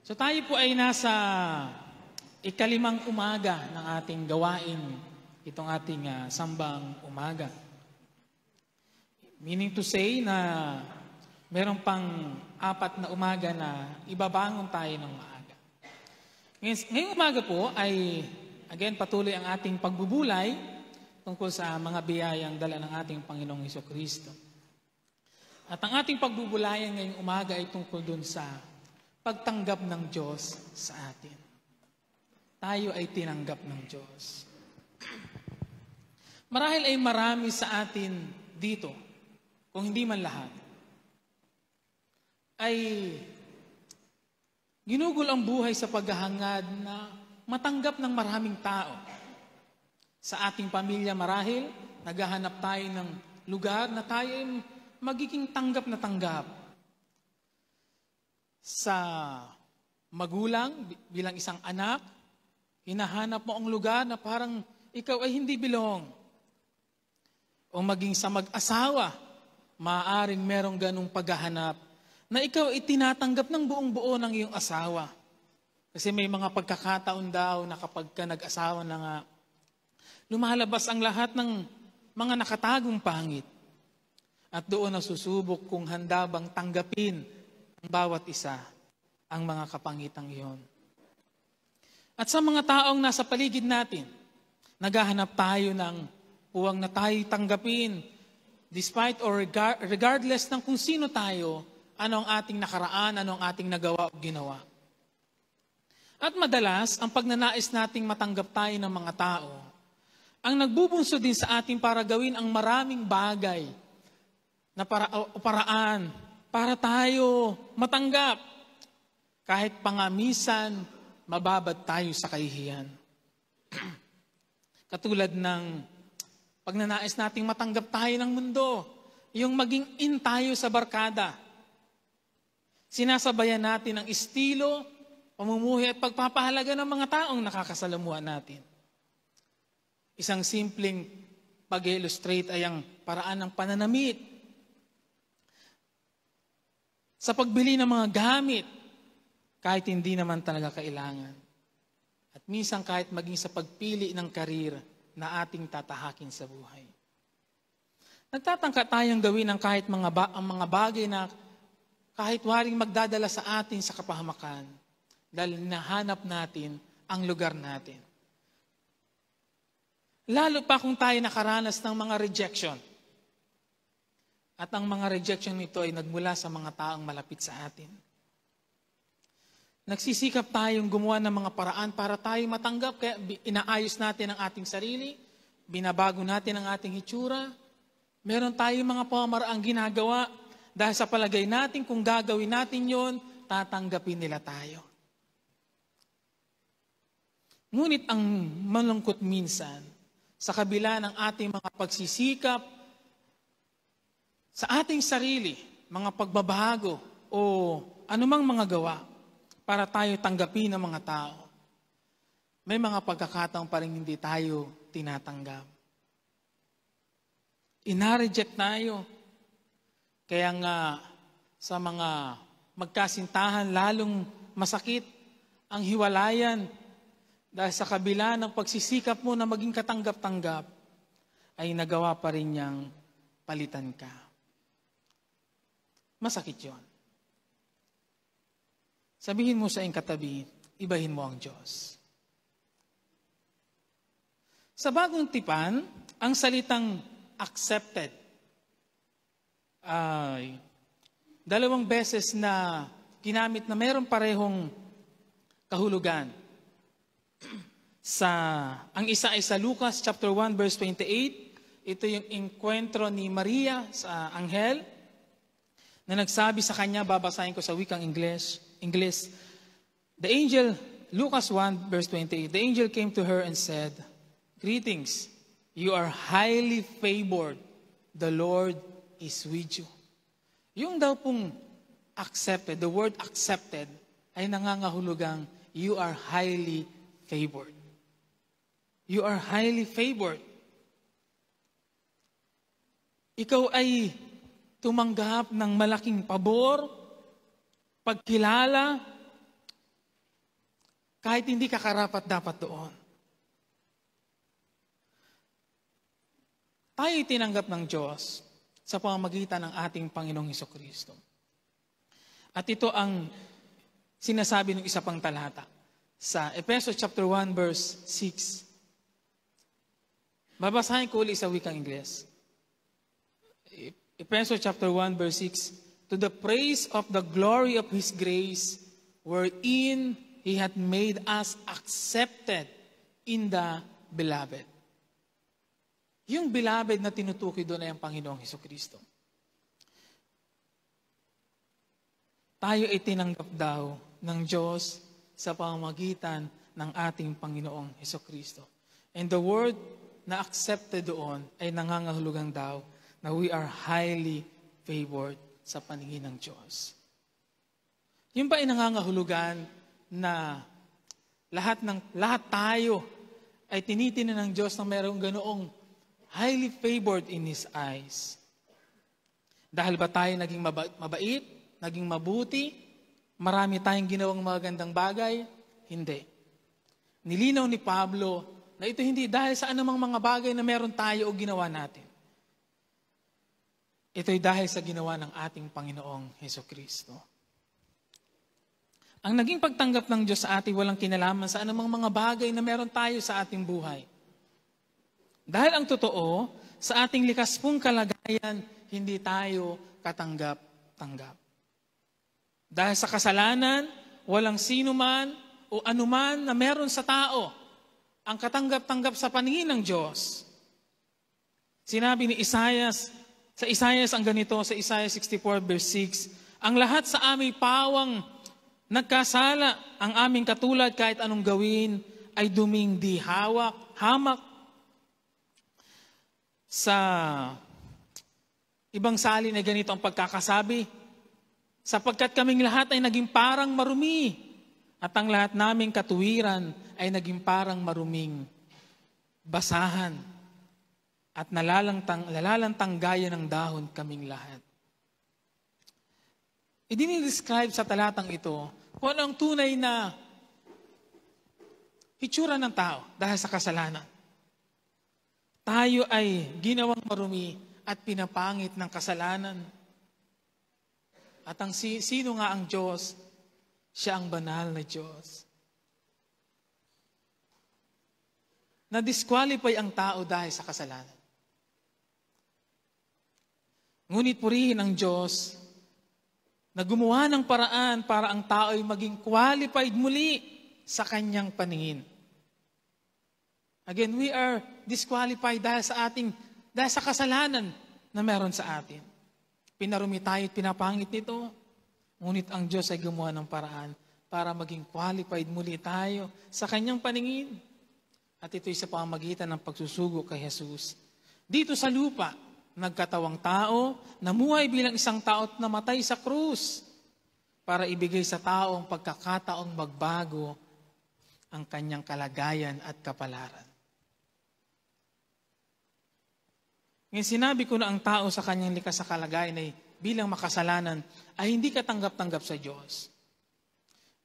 So tayo po ay nasa ikalimang umaga ng ating gawain, itong ating sambang umaga. Meaning to say na meron pang 4 na umaga na ibabangon tayo ng maaga. Ngayong umaga po ay, again, patuloy ang ating pagbubulay tungkol sa mga biyayang dala ng ating Panginoong Hesukristo. At ang ating pagbubulayan ngayong umaga ay tungkol dun sa pagtanggap ng Diyos sa atin. Tayo ay tinanggap ng Diyos. Marahil ay marami sa atin dito, kung hindi man lahat, ay ginugol ang buhay sa paghahangad na matanggap ng maraming tao. Sa ating pamilya marahil, naghahanap tayo ng lugar na tayo ay magiging tanggap na tanggap. Sa magulang, bilang isang anak, hinahanap mo ang lugar na parang ikaw ay hindi belong. O maging sa mag-asawa, maaaring merong ganong paghahanap na ikaw ay tinatanggap ng buong buo ng iyong asawa. Kasi may mga pagkakataon daw na kapag ka nag-asawa na nga, lumalabas ang lahat ng mga nakatagong pangit. At doon nasusubok kung handa bang tanggapin ang bawat isa ang mga kapangitang iyon. At sa mga taong nasa paligid natin, naghahanap tayo ng puwang na tayo tanggapin despite or regardless ng kung sino tayo, ano ang ating nakaraan, ano ang ating nagawa o ginawa. At madalas, ang pagnanais nating matanggap tayo ng mga tao, ang nagbubunso din sa atin para gawin ang maraming bagay na paraan para tayo matanggap. Kahit pangamisan, mababad tayo sa kahihiyan. Katulad ng pagnanais nating matanggap tayo ng mundo, yung maging in tayo sa barkada. Sinasabayan natin ang estilo, pamumuhay at pagpapahalaga ng mga taong nakakasalamuhan natin. Isang simpleng pag-illustrate ay ang paraan ng pananamit. Sa pagbili ng mga gamit, kahit hindi naman talaga kailangan. At minsan kahit maging sa pagpili ng karir na ating tatahakin sa buhay. Nagtatangka tayong gawin ang kahit ang mga bagay na kahit waring magdadala sa atin sa kapahamakan dahil nahanap natin ang lugar natin. Lalo pa kung tayo nakaranas ng mga rejection. At ang mga rejection nito ay nagmula sa mga taong malapit sa atin. Nagsisikap tayong gumawa ng mga paraan para tayo matanggap, kaya inaayos natin ang ating sarili, binabago natin ang ating hitsura, meron tayong mga pamaraang ginagawa, dahil sa palagay natin kung gagawin natin yon, tatanggapin nila tayo. Ngunit ang malungkot minsan, sa kabila ng ating mga pagsisikap, sa ating sarili, mga pagbabago o anumang mga gawa para tayo tanggapin ng mga tao, may mga pagkakataon pa rin hindi tayo tinatanggap. Ina-reject tayo. Kaya nga sa mga magkasintahan lalong masakit ang hiwalayan dahil sa kabila ng pagsisikap mo na maging katanggap-tanggap ay nagawa pa rin niyang palitan ka. Masakit yun. Sabihin mo sa iyong katabi, ibahin mo ang Diyos. Sa bagong tipan, ang salitang accepted ay 2 beses na ginamit na mayroong parehong kahulugan. Ang isa ay sa Lucas chapter 1 verse 28. Ito yung enkwentro ni Maria sa anghel na nagsabi sa kanya, babasahin ko sa wikang English. The angel, Lucas 1 verse 28, the angel came to her and said, "Greetings, you are highly favored. The Lord is with you." Yung daw pong accepted, the word accepted, ay nangangahulugang you are highly favored. You are highly favored. Ikaw ay tumanggap ng malaking pabor, pagkilala, kahit hindi ka karapat-dapat doon. Tayo'y tinanggap ng Diyos sa pamamagitan ng ating Panginoong Hesukristo. At ito ang sinasabi ng isa pang talata sa Efesos chapter 1 verse 6. Babasahin ko ulit sa wikang Ingles. Efesos chapter 1 verse 6. To the praise of the glory of His grace, wherein He hath made us accepted in the beloved. Yung beloved na tinutukoy doon ay ang Panginoong Hesukristo. Tayo ay tinanggap daw ng Diyos sa pamamagitan ng ating Panginoong Hesukristo. And the word na accepted doon ay nangangahulugan daw na we are highly favored sa paningin ng Diyos. Yun ba ay nangangahulugan na lahat tayo ay tinitinan ng Diyos na mayroong ganoong highly favored in His eyes? Dahil ba tayo naging mabait, naging mabuti, marami tayong ginawang magandang bagay? Hindi. Nilinaw ni Pablo na ito hindi dahil sa anumang mga bagay na meron tayo o ginawa natin. Ito'y dahil sa ginawa ng ating Panginoong Hesukristo. Ang naging pagtanggap ng Diyos sa atin walang kinalaman sa anumang mga bagay na meron tayo sa ating buhay. Dahil ang totoo, sa ating likas pong kalagayan, hindi tayo katanggap-tanggap. Dahil sa kasalanan, walang sino man o anuman na meron sa tao ang katanggap-tanggap sa paningin ng Diyos. Sinabi ni Isaias, sa Isaias ang ganito, sa Isaiah 64 verse 6, ang lahat sa aming pawang nagkasala, ang aming katulad kahit anong gawin ay duming di hamak. Sa ibang salin ay ganito ang pagkakasabi, sapagkat kaming lahat ay naging parang marumi, at ang lahat naming katuwiran ay naging parang maruming basahan, at nalalantang gaya ng dahon kaming lahat. Idinidescribe sa talatang ito kung ano ang tunay na hitsura ng tao dahil sa kasalanan. Tayo ay ginawang marumi at pinapangit ng kasalanan. At ang sino nga ang Diyos? Siya ang banal na Diyos. Na-disqualify ang tao dahil sa kasalanan. Ngunit purihin ang Diyos na gumawa ng paraan para ang tao ay maging qualified muli sa kanyang paningin. Again, we are disqualified dahil sa kasalanan na meron sa atin. Pinarumi tayo at pinapangit nito. Ngunit ang Diyos ay gumawa ng paraan para maging qualified muli tayo sa kanyang paningin. At ito'y sa pamamagitan ng pagsusugo kay Jesus. Dito sa lupa, nagkatawang tao, namuhay bilang isang tao at namatay sa krus para ibigay sa tao ang pagkakataong magbago ang kanyang kalagayan at kapalaran. Ngayon sinabi ko na ang tao sa kanyang likas sa kalagayan ay bilang makasalanan ay hindi katanggap-tanggap sa Diyos.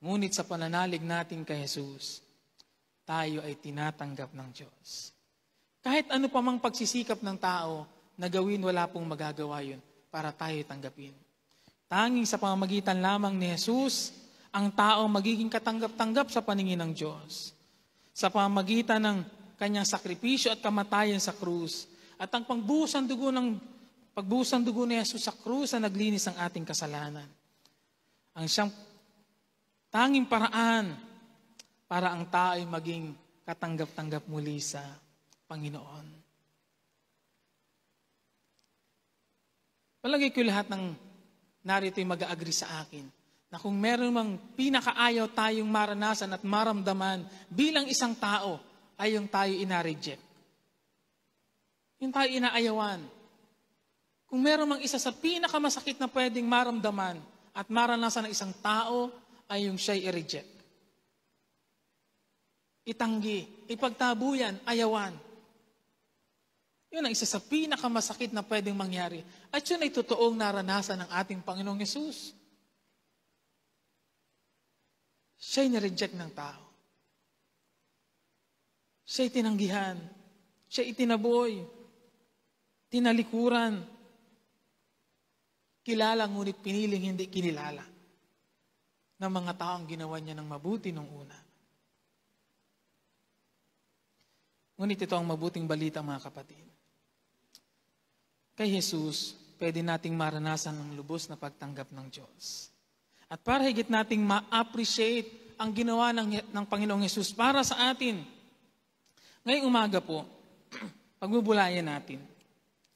Ngunit sa pananalig natin kay Jesus, tayo ay tinatanggap ng Diyos. Kahit ano pa mang pagsisikap ng tao na gawin, wala pong magagawa yun para tayo tanggapin. Tanging sa pamamagitan lamang ni Jesus, ang tao magiging katanggap-tanggap sa paningin ng Diyos. Sa pamamagitan ng kanyang sakripisyo at kamatayan sa krus, at ang pagbuhos ng dugo ni Jesus sa krus na naglinis ng ating kasalanan. Ang siyang tanging paraan para ang tao ay maging katanggap-tanggap muli sa Panginoon. Palagay ko lahat ng narito ay mag-agree sa akin na kung meron mang pinakaayaw tayong maranasan at maramdaman bilang isang tao ay yung tayo ina-reject. Yung tayo inaayawan. Kung meron mang isa sa pinakamasakit na pwedeng maramdaman at maranasan ng isang tao ay yung siya'y i-reject. Itanggi, ipagtabuyan, ayawan. Yun ang isa sa pinakamasakit na pwedeng mangyari. At yun ay totoong naranasan ng ating Panginoong Yesus. Siya'y na-reject ng tao. Siya'y tinanggihan. Siya'y itinaboy. Tinalikuran. Kilala ngunit piniling hindi kinilala ng mga taong ginawa niya ng mabuti nung una. Ngunit ito ang mabuting balita, mga kapatid. Kay Jesus, pwede nating maranasan ang lubos na pagtanggap ng Diyos. At para higit nating ma-appreciate ang ginawa ng Panginoong Jesus para sa atin, ngayong umaga po, pagbubulayan natin,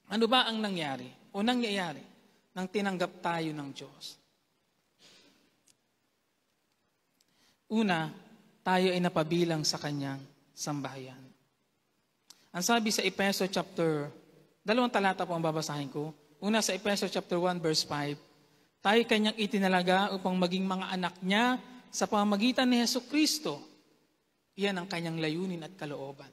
ano ba ang nangyari o nangyayari nang tinanggap tayo ng Diyos? Una, tayo ay napabilang sa Kanyang sambahayan. Ang sabi sa Efeso chapter, 2 talata po ang babasahin ko. Una sa Efeso chapter 1 verse 5, tayo Kanyang itinalaga upang maging mga anak niya sa pamamagitan ni Jesucristo. Iyan ang Kanyang layunin at kalooban.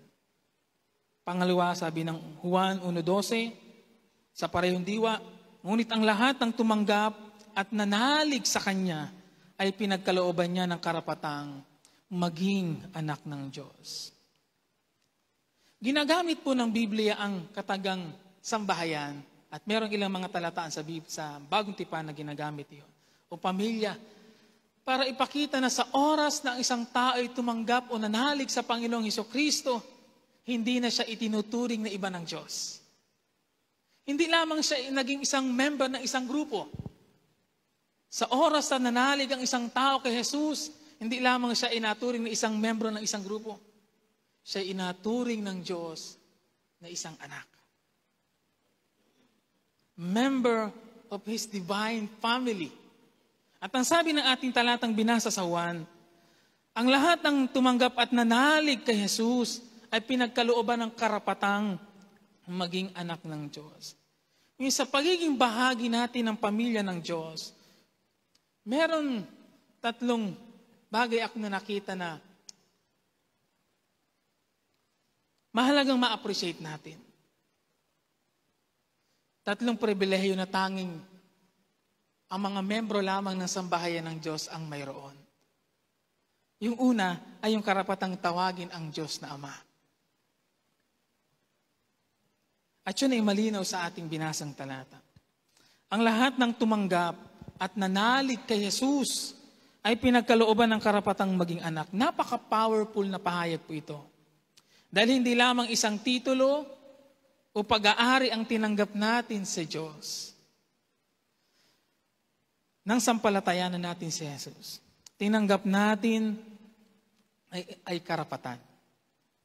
Pangalawa, sabi ng Juan 1:12, sa parehong diwa, ngunit ang lahat ng tumanggap at nanalig sa Kanya ay pinagkalooban niya ng karapatang maging anak ng Diyos. Ginagamit po ng Biblia ang katagang sambahayan at merong ilang mga talataan sa Bagong Tipan na ginagamit iyon. O pamilya, para ipakita na sa oras na ang isang tao ay tumanggap o nanalig sa Panginoong Hesukristo, hindi na siya itinuturing na iba ng Diyos. Hindi lamang siya naging isang member ng isang grupo. Sa oras na nanalig ang isang tao kay Jesus, hindi lamang siya inaturing na isang membro ng isang grupo. Siya inaturing ng Diyos na isang anak. Member of His divine family. At ang sabi ng ating talatang binasa sa Juan, ang lahat ng tumanggap at nanalig kay Jesus ay pinagkalooban ng karapatang maging anak ng Diyos. Yung sa pagiging bahagi natin ng pamilya ng Diyos, meron 3 bagay ako na nakita na mahalagang ma-appreciate natin. 3 pribilehiyo na tanging ang mga membro lamang ng sambahayan ng Diyos ang mayroon. Yung una ay yung karapatang tawagin ang Diyos na Ama. At yun ay malinaw sa ating binasang talata. Ang lahat ng tumanggap at nanalig kay Jesus ay pinagkalooban ng karapatang maging anak. Napaka-powerful na pahayag po ito. Dahil hindi lamang isang titulo o pag-aari ang tinanggap natin sa Diyos. Nang sampalatayanan natin si Jesus, tinanggap natin ay karapatan.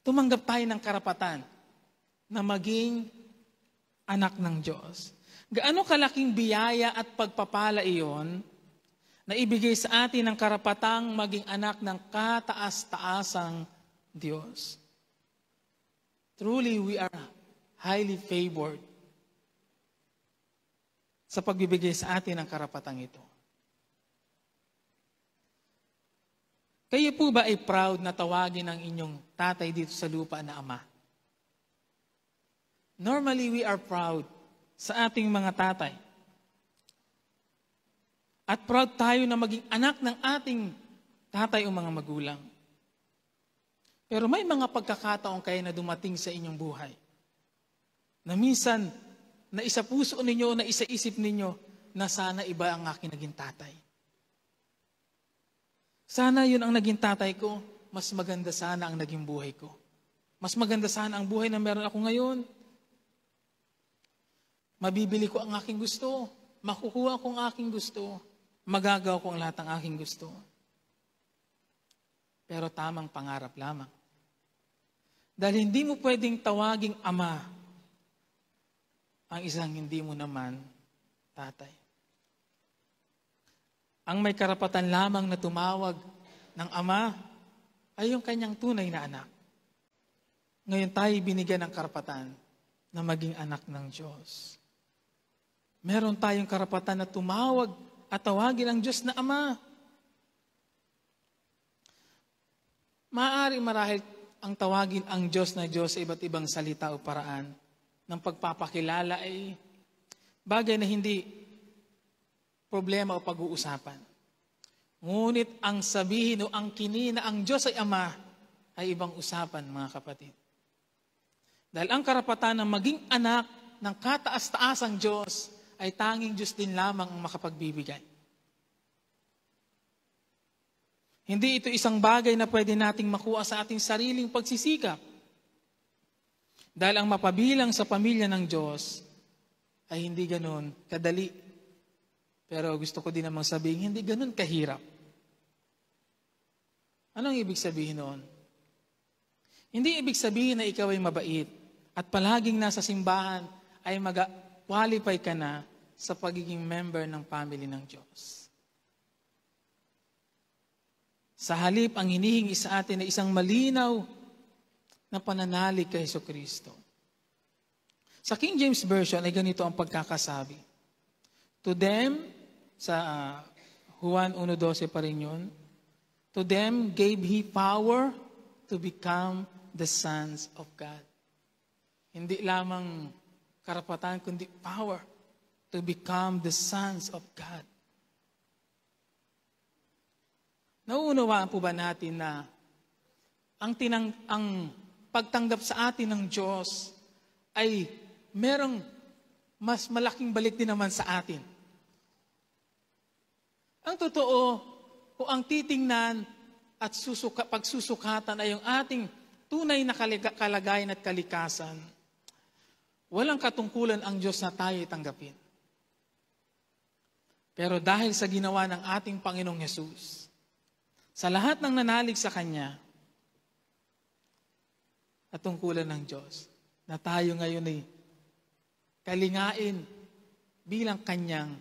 Tumanggap tayo ng karapatan na maging anak ng Diyos. Gaano kalaking biyaya at pagpapala iyon na ibigay sa atin ng karapatang maging anak ng kataas-taasang Diyos. Truly, we are highly favored sa pagbibigay sa atin ng karapatang ito. Kayo po ba ay proud na tawagin ang inyong tatay dito sa lupa na Ama? Normally, we are proud sa ating mga tatay. At proud tayo na maging anak ng ating tatay o mga magulang. Pero may mga pagkakataon kayo na dumating sa inyong buhay na minsan, na isa puso ninyo, na isa isip ninyo, na sana iba ang aking naging tatay. Sana yun ang naging tatay ko, mas maganda sana ang naging buhay ko. Mas maganda sana ang buhay na meron ako ngayon. Mabibili ko ang aking gusto, makukuha ko ang aking gusto, magagawa ko ang lahat ng aking gusto. Pero tamang pangarap lamang. Dahil hindi mo pwedeng tawaging ama ang isang hindi mo naman tatay. Ang may karapatan lamang na tumawag ng ama ay yung kanyang tunay na anak. Ngayon tayo binigyan ng karapatan na maging anak ng Diyos. Meron tayong karapatan na tumawag at tawagin ang Diyos na Ama. Maaari marahil ang tawagin ang Diyos na Diyos sa iba't ibang salita o paraan ng pagpapakilala ay bagay na hindi problema o pag-uusapan. Ngunit ang sabihin o ang kinina ang Diyos ay Ama ay ibang usapan, mga kapatid. Dahil ang karapatan ng maging anak ng kataas-taasang Diyos ay tanging Diyos din lamang ang makapagbibigay. Hindi ito isang bagay na pwede nating makuha sa ating sariling pagsisikap. Dahil ang mapabilang sa pamilya ng Diyos ay hindi ganun kadali. Pero gusto ko din namang sabihin, hindi ganun kahirap. Anong ibig sabihin noon? Hindi ibig sabihin na ikaw ay mabait at palaging nasa simbahan ay mag-qualify ka na sa pagiging member ng family ng Diyos. Sa halip, ang hinihingi sa atin ay isang malinaw na pananalig kay Jesucristo. Sa King James Version ay ganito ang pagkakasabi. To them, sa Juan 1:12 pa rin yun, to them gave He power to become the sons of God. Hindi lamang karapatan, kundi power to become the sons of God. Nauunawaan po ba natin na ang pagtanggap sa atin ng Diyos ay merong mas malaking balik din naman sa atin? Ang totoo, kung ang titingnan at pagsusukatan ay yung ating tunay na kalagayan at kalikasan, walang katungkulan ang Diyos na tayo tanggapin. Pero dahil sa ginawa ng ating Panginoong Hesus, sa lahat ng nanalig sa Kanya, katungkulan ng Diyos, na tayo ngayon ay kalingain bilang Kanyang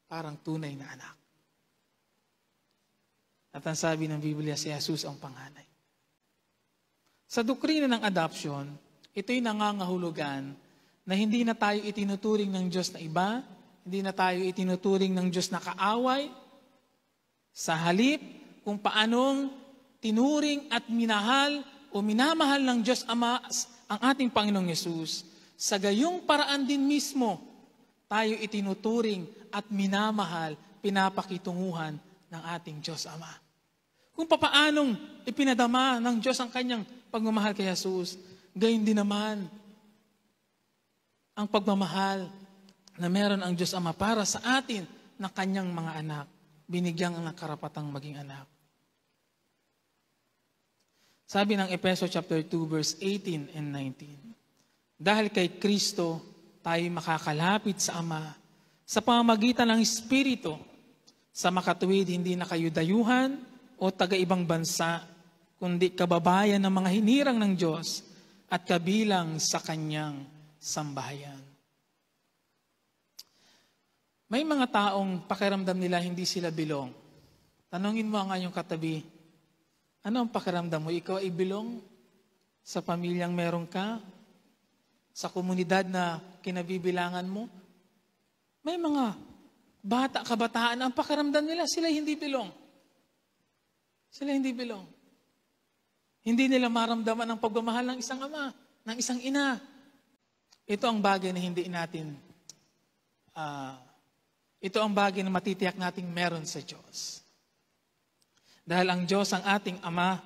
parang tunay na anak. At ang sabi ng Biblia, si Jesus ang panganay. Sa doktrina ng adoption, ito'y nangangahulugan na hindi na tayo itinuturing ng Diyos na iba, hindi na tayo itinuturing ng Diyos na kaaway. Sa halip, kung paanong tinuring at minahal o minamahal ng Diyos Ama ang ating Panginoong Yesus, sa gayong paraan din mismo, tayo itinuturing at minamahal, pinapakitunguhan ng ating Diyos Ama. Kung papaanong ipinadama ng Diyos ang kanyang pagmamahal kay Jesus, gayon din naman ang pagmamahal na meron ang Diyos Ama para sa atin ng kanyang mga anak, binigyang ang karapatang maging anak. Sabi ng Efeso chapter 2 verse 18 and 19, dahil kay Kristo tayo makakalapit sa Ama sa pamamagitan ng Espiritu, sa makatuwid hindi na kayo dayuhan o taga-ibang bansa, kundi kababayan ng mga hinirang ng Diyos at kabilang sa Kanyang sambahayan. May mga taong pakiramdam nila hindi sila bilong. Tanungin mo ang iyong katabi, ano ang pakiramdam mo? Ikaw ay bilong sa pamilyang meron ka? Sa komunidad na kinabibilangan mo? May mga kabataan, ang pakiramdam nila, sila hindi bilong. Sila hindi bilong. Hindi nila maramdaman ang pagmamahal ng isang ama, ng isang ina. Ito ang bagay na hindi natin, ito ang bagay na matitiyak nating meron sa Diyos. Dahil ang Diyos ang ating Ama,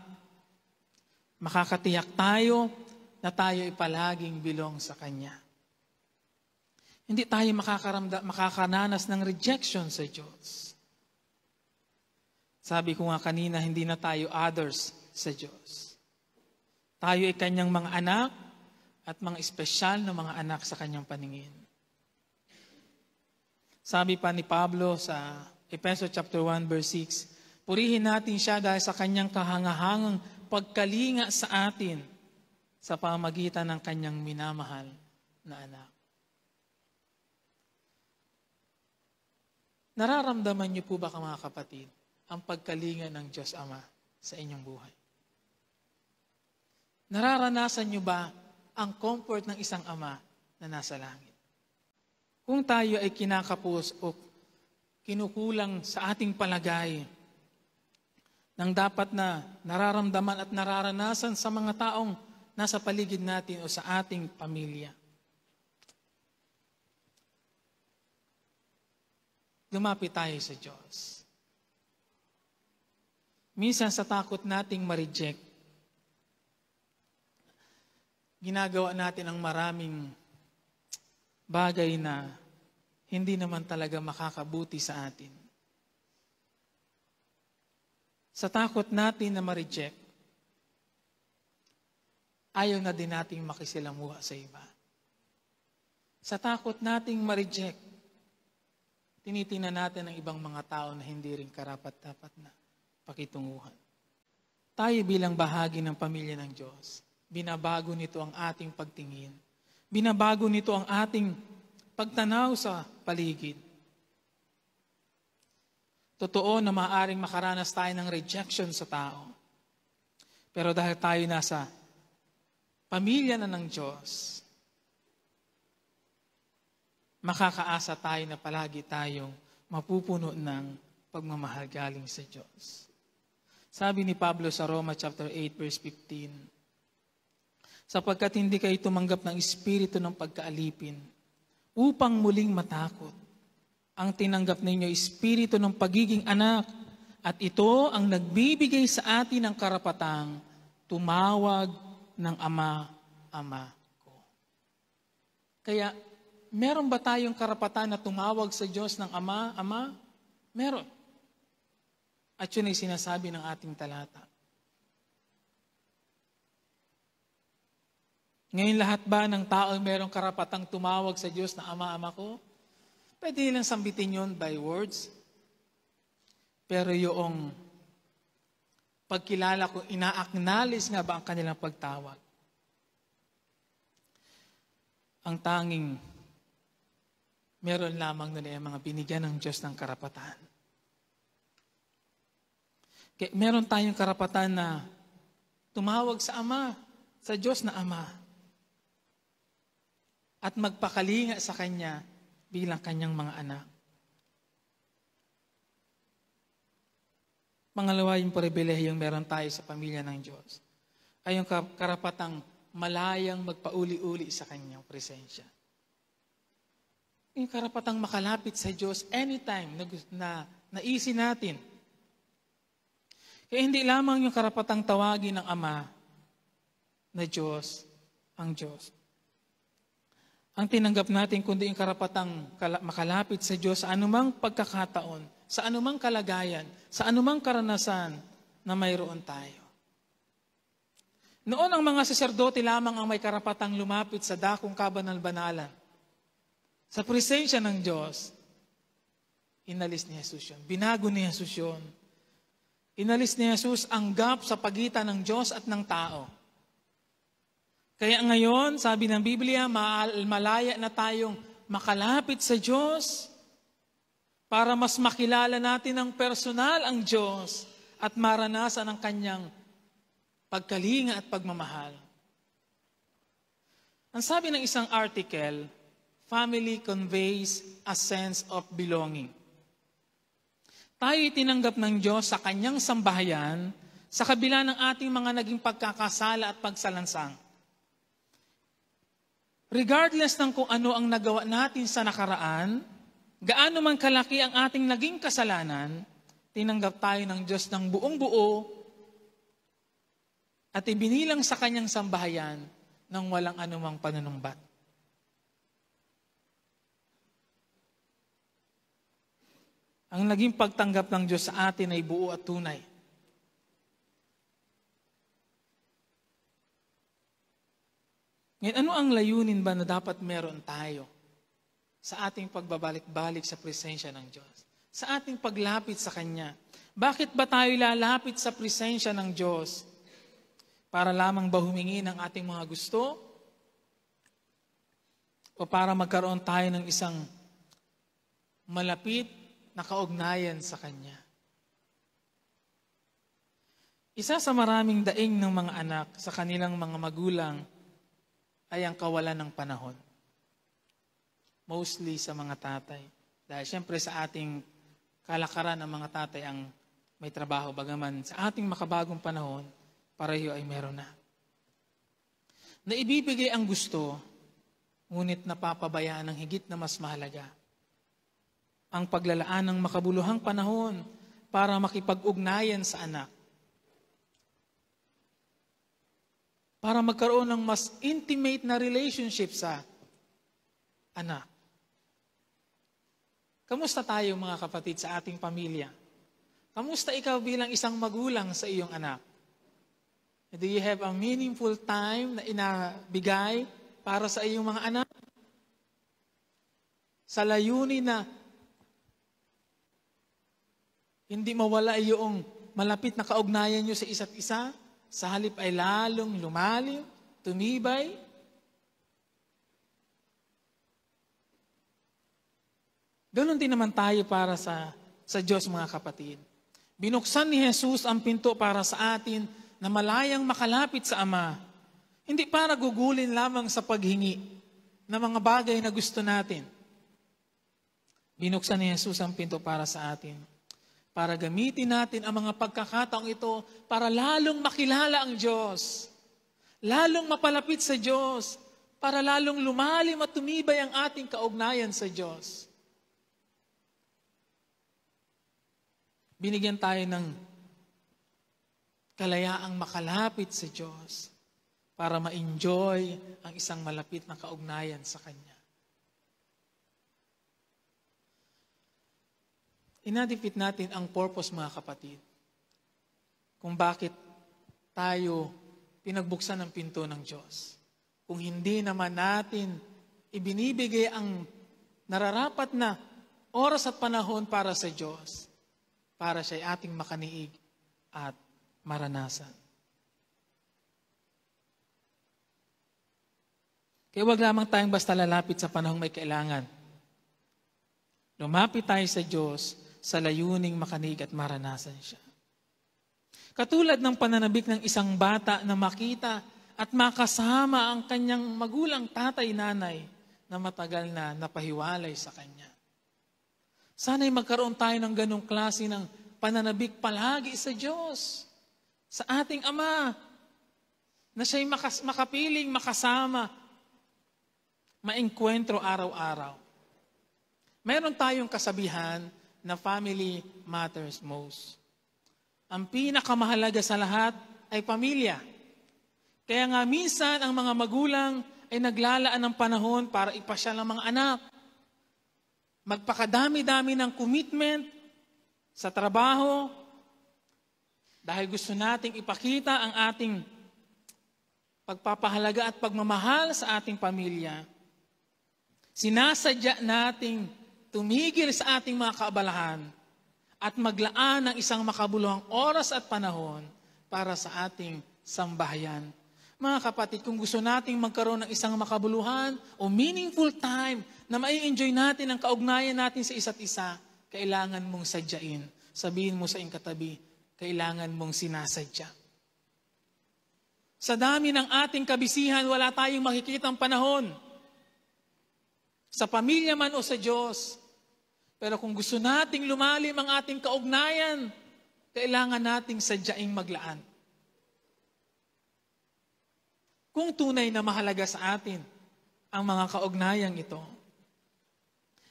makakatiyak tayo na tayo ay palaging bilong sa Kanya. Hindi tayo makakaranas ng rejection sa Diyos. Sabi ko nga kanina, hindi na tayo others sa Diyos. Tayo ay Kanyang mga anak at mga espesyal na mga anak sa Kanyang paningin. Sabi pa ni Pablo sa Efeso chapter 1 verse 6, purihin natin siya dahil sa Kanyang kahangahangang pagkalinga sa atin sa pamamagitan ng Kanyang minamahal na anak. Nararamdaman niyo po ba mga kapatid ang pagkalinga ng Diyos Ama sa inyong buhay? Nararanasan niyo ba ang comfort ng isang ama na nasa langit? Kung tayo ay kinakapos o kinukulang sa ating palagay ng dapat na nararamdaman at nararanasan sa mga taong nasa paligid natin o sa ating pamilya, lumapit tayo sa Diyos. Minsan sa takot nating ma-reject, ginagawa natin ang maraming bagay na hindi naman talaga makakabuti sa atin. Sa takot natin na ma-reject, ayaw na din nating makisilamuha sa iba. Sa takot nating ma-reject, tinitingnan natin ang ibang mga tao na hindi rin karapat-dapat na pakitunguhan. Tayo bilang bahagi ng pamilya ng Diyos, binabago nito ang ating pagtingin. Binabago nito ang ating pagtanaw sa paligid. Totoo na maaaring makaranas tayo ng rejection sa tao. Pero dahil tayo nasa pamilya na ng Diyos, makakaasa tayo na palagi tayong mapupuno ng pagmamahal galing sa Diyos. Sabi ni Pablo sa Roma chapter 8 verse 15, sapagkat hindi kayo tumanggap ng espiritu ng pagkaalipin upang muling matakot. Ang tinanggap ninyo espiritu ng pagiging anak at ito ang nagbibigay sa atin ng karapatang tumawag ng Ama, Ama ko. Kaya, meron ba tayong karapatan na tumawag sa Diyos ng Ama, Ama? Meron. At yun ay sinasabi ng ating talata. Ngayon lahat ba ng tao merong karapatang tumawag sa Diyos na Ama, Ama ko? Pwede nilang sambitin yun by words. Pero yung pagkilala ko, ina-acknowledge nga ba ang kanilang pagtawag? Ang tanging meron lamang nun ay mga binigyan ng Diyos ng karapatan. Kaya meron tayong karapatan na tumawag sa Ama, sa Diyos na Ama. At magpakalinga sa Kanya bilang Kanyang mga anak. Pangalawa, yung pribilehiyong meron tayo sa pamilya ng Diyos ay yung karapatang malayang magpauli-uli sa Kanyang presensya. Yung karapatang makalapit sa Diyos anytime na naisin natin. Kaya hindi lamang yung karapatang tawagin ng Ama na Diyos ang Diyos. Ang tinanggap natin kundi yung karapatang makalapit sa Diyos sa anumang pagkakataon, sa anumang kalagayan, sa anumang karanasan na mayroon tayo. Noon ang mga saserdote lamang ang may karapatang lumapit sa dakong kabanal-banalan. Sa presensya ng Diyos, inalis ni Jesus yun. Binago ni Jesus yun. Inalis ni Jesus ang gap sa pagitan ng Diyos at ng tao. Kaya ngayon, sabi ng Biblia, malaya na tayong makalapit sa Diyos para mas makilala natin ng personal ang Diyos at maranasan ang Kanyang pagkalinga at pagmamahal. Ang sabi ng isang article, family conveys a sense of belonging. Tayo tinanggap ng Diyos sa Kanyang sambahayan sa kabila ng ating mga naging pagkakasala at pagsalansang. Regardless ng kung ano ang nagawa natin sa nakaraan, gaano man kalaki ang ating naging kasalanan, tinanggap tayo ng Diyos ng buong buo at ibinilang sa Kanyang sambahayan ng walang anumang panunumbat. Ang naging pagtanggap ng Diyos sa atin ay buo at tunay. Ngayon, ano ang layunin ba na dapat meron tayo sa ating pagbabalik-balik sa presensya ng Diyos? Sa ating paglapit sa Kanya. Bakit ba tayo lalapit sa presensya ng Diyos? Para lamang ba humingi ng ating mga gusto? O para magkaroon tayo ng isang malapit na kaugnayan sa Kanya? Isa sa maraming daing ng mga anak sa kanilang mga magulang ay ang kawalan ng panahon. Mostly sa mga tatay. Dahil siyempre sa ating kalakaran ng mga tatay ang may trabaho. Bagaman sa ating makabagong panahon, pareho ay meron na. Naibibigay ang gusto, ngunit napapabayaan ng higit na mas mahalaga. Ang paglalaan ng makabuluhang panahon para makipag-ugnayan sa anak para magkaroon ng mas intimate na relationship sa anak. Kamusta tayo mga kapatid sa ating pamilya? Kamusta ikaw bilang isang magulang sa iyong anak? Do you have a meaningful time na inabigay para sa iyong mga anak? Sa layunin na hindi mawala yung malapit na kaugnayan nyo sa isa't isa, sa halip ay lalong lumalim, tumibay. Ganon din naman tayo para sa Diyos, mga kapatid. Binuksan ni Jesus ang pinto para sa atin na malayang makalapit sa Ama. Hindi para gugulin lamang sa paghingi ng mga bagay na gusto natin. Binuksan ni Jesus ang pinto para sa atin. Para gamitin natin ang mga pagkakataong ito para lalong makilala ang Diyos. Lalong mapalapit sa Diyos. Para lalong lumalim at tumibay ang ating kaugnayan sa Diyos. Binigyan tayo ng kalayaang makalapit sa Diyos para ma-enjoy ang isang malapit na kaugnayan sa Kanya. Inadipit natin ang purpose, mga kapatid, kung bakit tayo pinagbuksan ng pinto ng Diyos. Kung hindi naman natin ibinibigay ang nararapat na oras at panahon para sa Diyos, para siya'y ating makaniig at maranasan. Kaya huwag lamang tayong basta lalapit sa panahong may kailangan. Lumapit tayo sa Diyos sa layuning makaniig at maranasan siya. Katulad ng pananabik ng isang bata na makita at makasama ang kanyang magulang, tatay, nanay na matagal na napahiwalay sa kanya. Sana'y magkaroon tayo ng ganong klase ng pananabik palagi sa Diyos, sa ating Ama, na siya'y makapiling, makasama, maengkwentro araw-araw. Mayroon tayong kasabihan na family matters most. Ang pinakamahalaga sa lahat ay pamilya. Kaya nga minsan ang mga magulang ay naglalaan ng panahon para ipasyal ang mga anak. Magpakadami-dami ng commitment sa trabaho dahil gusto nating ipakita ang ating pagpapahalaga at pagmamahal sa ating pamilya. Sinasadya nating tumigil sa ating mga kaabalahan at maglaan ng isang makabuluhang oras at panahon para sa ating sambahayan. Mga kapatid, kung gusto nating magkaroon ng isang makabuluhan o meaningful time na mai-enjoy natin ang kaugnayan natin sa isa't isa, kailangan mong sadyain. Sabihin mo sa iyong katabi, kailangan mong sinasadya. Sa dami ng ating kabisihan, wala tayong makikitang panahon. Sa pamilya man o sa Diyos. Pero kung gusto nating lumalim ang ating kaugnayan, kailangan nating sadyaing maglaan. Kung tunay na mahalaga sa atin ang mga kaugnayang ito.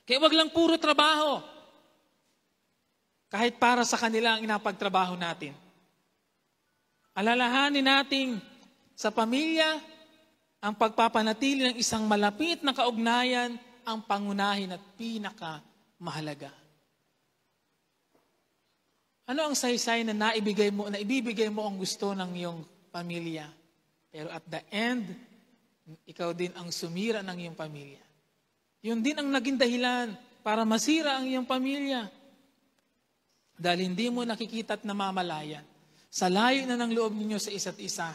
Kaya wag lang puro trabaho. Kahit para sa kanila ang inapagtrabaho natin. Alalahanin nating sa pamilya, ang pagpapanatili ng isang malapit na kaugnayan ang pangunahin at pinakamahalaga. Ano ang saysay na ibibigay mo ang gusto ng iyong pamilya? Pero at the end, ikaw din ang sumira ng iyong pamilya. Yun din ang naging dahilan para masira ang iyong pamilya. Dahil hindi mo nakikita at namamalayan. Sa layo na ng loob ninyo sa isa't isa,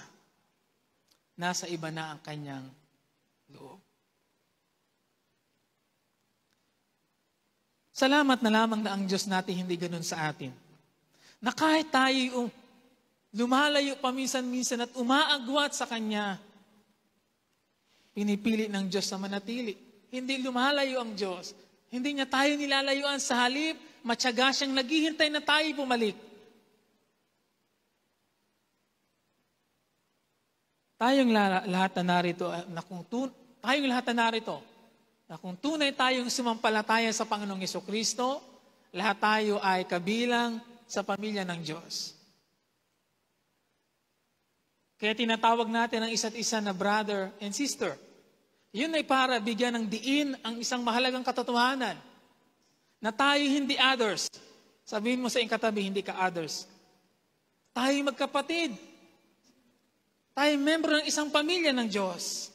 nasa iba na ang kanyang loob. Salamat na lamang na ang Diyos natin hindi ganun sa atin. Na kahit tayo lumalayo paminsan-minsan at umaagwat sa Kanya, pinipili ng Diyos na manatili. Hindi lumalayo ang Diyos. Hindi niya tayo nilalayuan, sa halip, matyaga siyang naghihintay na tayo bumalik. Tayong lahat na narito, na kung tunay tayong sumampalataya sa Panginoong Jesucristo, lahat tayo ay kabilang sa pamilya ng Diyos. Kaya tinatawag natin ang isa't isa na brother and sister. Yun ay para bigyan ng diin ang isang mahalagang katotohanan na tayo hindi others. Sabihin mo sa iyong katabi, hindi ka others. Tayo magkapatid. Tayo membro ng isang pamilya ng Diyos.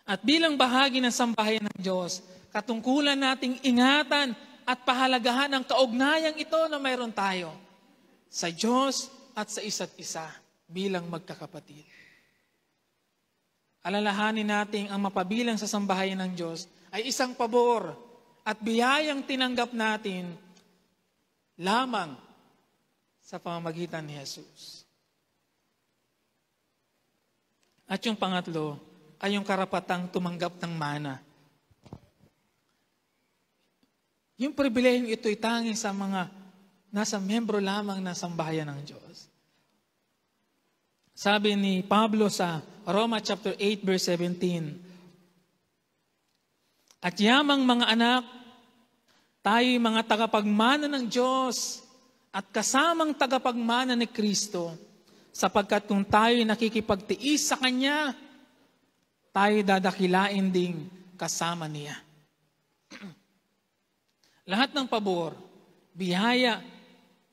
At bilang bahagi ng sambahayan ng Diyos, katungkulan nating ingatan at pahalagahan ang kaugnayang ito na mayroon tayo sa Diyos at sa isa't isa bilang magkakapatid. Alalahanin natin ang mapabilang sa sambahayan ng Diyos ay isang pabor at biyayang tinanggap natin lamang sa pamamagitan ni Jesus. At yung pangatlo ay yung karapatang tumanggap ng mana. Yung pribilehiyong ito'y tanging sa mga nasa membro lamang ng sambahayan ng Diyos. Sabi ni Pablo sa Roma chapter 8 verse 17, at yamang mga anak, tayo'y mga tagapagmana ng Diyos at kasamang tagapagmana ni Kristo, sapagkat kung tayo'y nakikipagtiis sa Kanya, tayo dadakilain ding kasama niya. Lahat ng pabor, biyaya,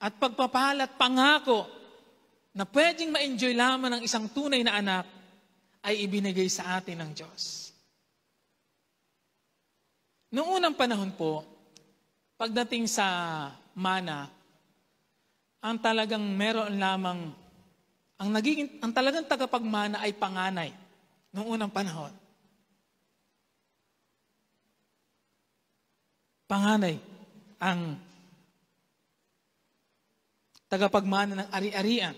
at pagpapala at pangako na pwedeng ma-enjoy lamang ng isang tunay na anak ay ibinigay sa atin ng Diyos. Noong unang panahon po, pagdating sa mana, ang talagang meron lamang, ang talagang tagapagmana ay panganay. Noong unang panahon. Panganay ang tagapagmana ng ari-arian.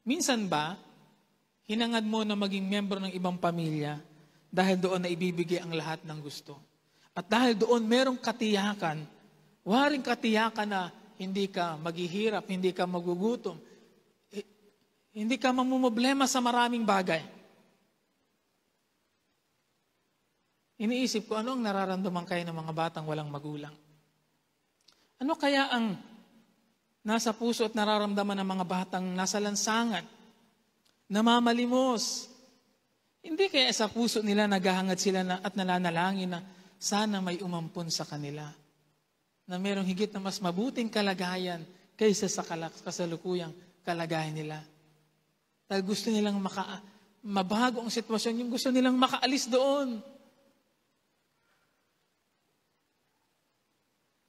Minsan ba, hinangad mo na maging miyembro ng ibang pamilya dahil doon na ibibigay ang lahat ng gusto. At dahil doon merong katiyakan, waring katiyakan na hindi ka maghihirap, hindi ka magugutom, hindi ka mamumblema sa maraming bagay. Iniisip ko, ano ang nararamdaman kayo ng mga batang walang magulang? Ano kaya ang nasa puso at nararamdaman ng mga batang nasa lansangan, namamalimos? Hindi kaya sa puso nila naghahangad sila at nalanalangin na sana may umampon sa kanila, na merong higit na mas mabuting kalagayan kaysa sa kasalukuyang kalagayan nila. Dahil gusto nilang mabago ang sitwasyon, yung gusto nilang makaalis doon.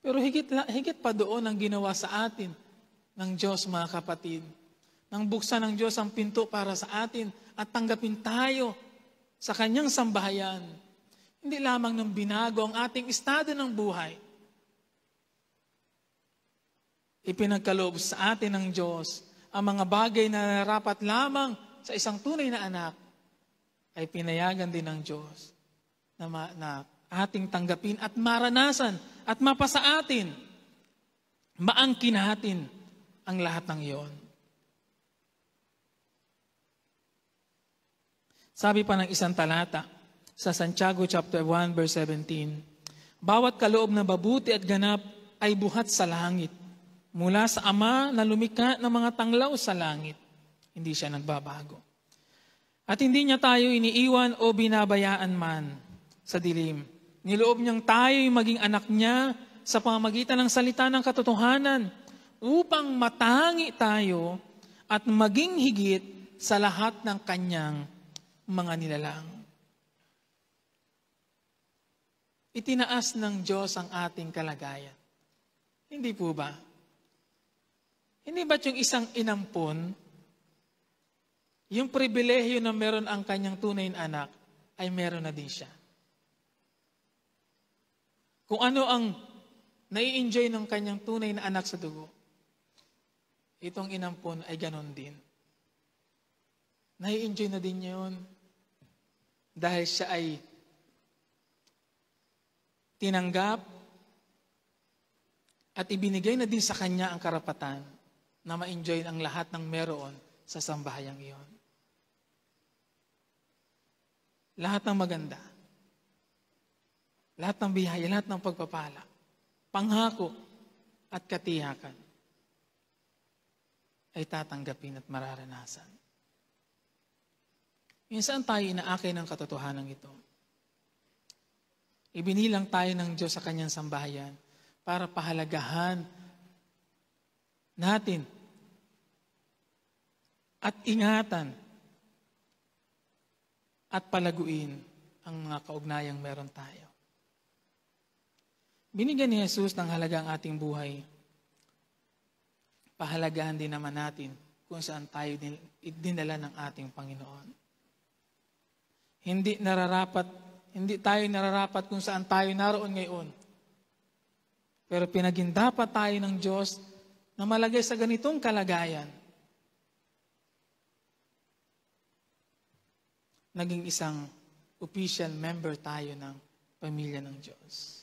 Pero higit pa doon ang ginawa sa atin ng Diyos, mga kapatid. Nang buksan ng Diyos ang pinto para sa atin at tanggapin tayo sa Kanyang sambahayan. Hindi lamang nang binago ang ating estado ng buhay. Ipinagkaloob sa atin ng Diyos ang mga bagay na narapat lamang sa isang tunay na anak ay pinayagan din ng Diyos na ating tanggapin at maranasan at mapasa atin, maangkin natin ang lahat ng iyon. Sabi pa ng isang talata sa Santiago chapter 1 verse 17, bawat kaloob na mabuti at ganap ay buhat sa langit, mula sa Ama na lumikha ng mga tanglaw sa langit. Hindi siya nagbabago. At hindi niya tayo iniiwan o binabayaan man sa dilim. Niloob niyang tayo'y maging anak niya sa pamamagitan ng salita ng katotohanan upang matangi tayo at maging higit sa lahat ng kanyang mga nilalang. Itinaas ng Diyos ang ating kalagayan. Hindi po ba? Hindi ba't yung isang inampon, yung pribilehiyo na meron ang kanyang tunay na anak, ay meron na din siya? Kung ano ang nai-enjoy ng kanyang tunay na anak sa dugo, itong inampon ay ganon din. Nai-enjoy na din yun dahil siya ay tinanggap at ibinigay na din sa kanya ang karapatan na ma-enjoy ang lahat ng meron sa sambahayang iyon. Lahat ng maganda, lahat ng biyaya, lahat ng pagpapala, panghako at katiyakan. ay tatanggapin at mararanasan. Minsan tayo inaakay ng katotohanan ito. Ibinilang tayo ng Diyos sa kanyang sambahayan para pahalagahan natin at ingatan at palaguin ang mga kaugnayang meron tayo. Binigyan ni Jesus ng halaga ang ating buhay. Pahalagahan din naman natin kung saan tayo dinala ng ating Panginoon. Hindi tayo nararapat kung saan tayo naroon ngayon. Pero pinagindapat tayo ng Diyos na malagay sa ganitong kalagayan. Naging isang official member tayo ng pamilya ng Diyos.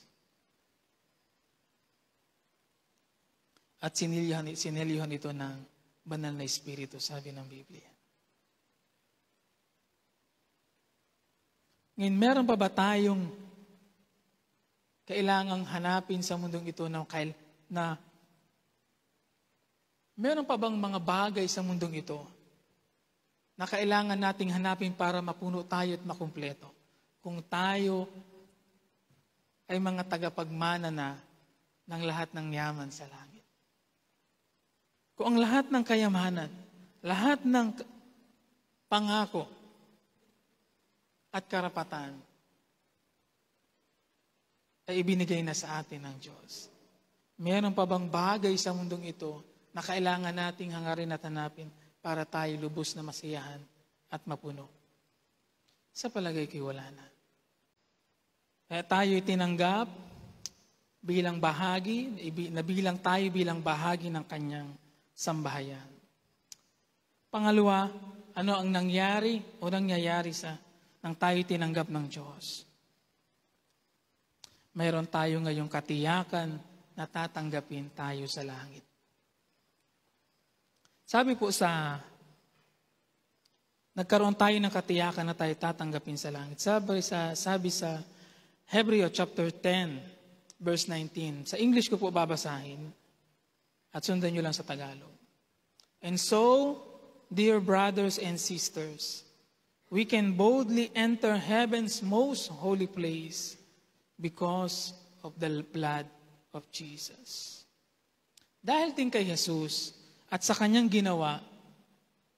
At sinilihan ito ng banal na Espiritu, sabi ng Biblia. Ngayon, meron pa ba tayong kailangang hanapin sa mundong ito na meron pa bang mga bagay sa mundong ito na kailangan nating hanapin para mapuno tayo at makumpleto? Kung tayo ay mga tagapagmana na ng lahat ng yaman sa langit. Kung ang lahat ng kayamanan, lahat ng pangako at karapatan ay ibinigay na sa atin ng Diyos. Meron pa bang bagay sa mundong ito na kailangan nating hangarin at hanapin para tayo lubos na masiyahan at mapuno? Sa palagay ko, wala na. Kaya tayo tinanggap bilang tayo bilang bahagi ng kanyang sambahayan. Pangalawa, ano ang nangyari o nangyayari nang tayo tinanggap ng Diyos? Mayroon tayo ngayong katiyakan na tatanggapin tayo sa langit. Sabi po nagkaroon tayo ng katiyakan na tayo tatanggapin sa langit. Sabi sa Hebreo chapter 10, verse 19. Sa English ko po babasahin at sundan nyo lang sa Tagalog. And so, dear brothers and sisters, we can boldly enter heaven's most holy place because of the blood of Jesus. Dahil din kay Jesus at sa kanyang ginawa,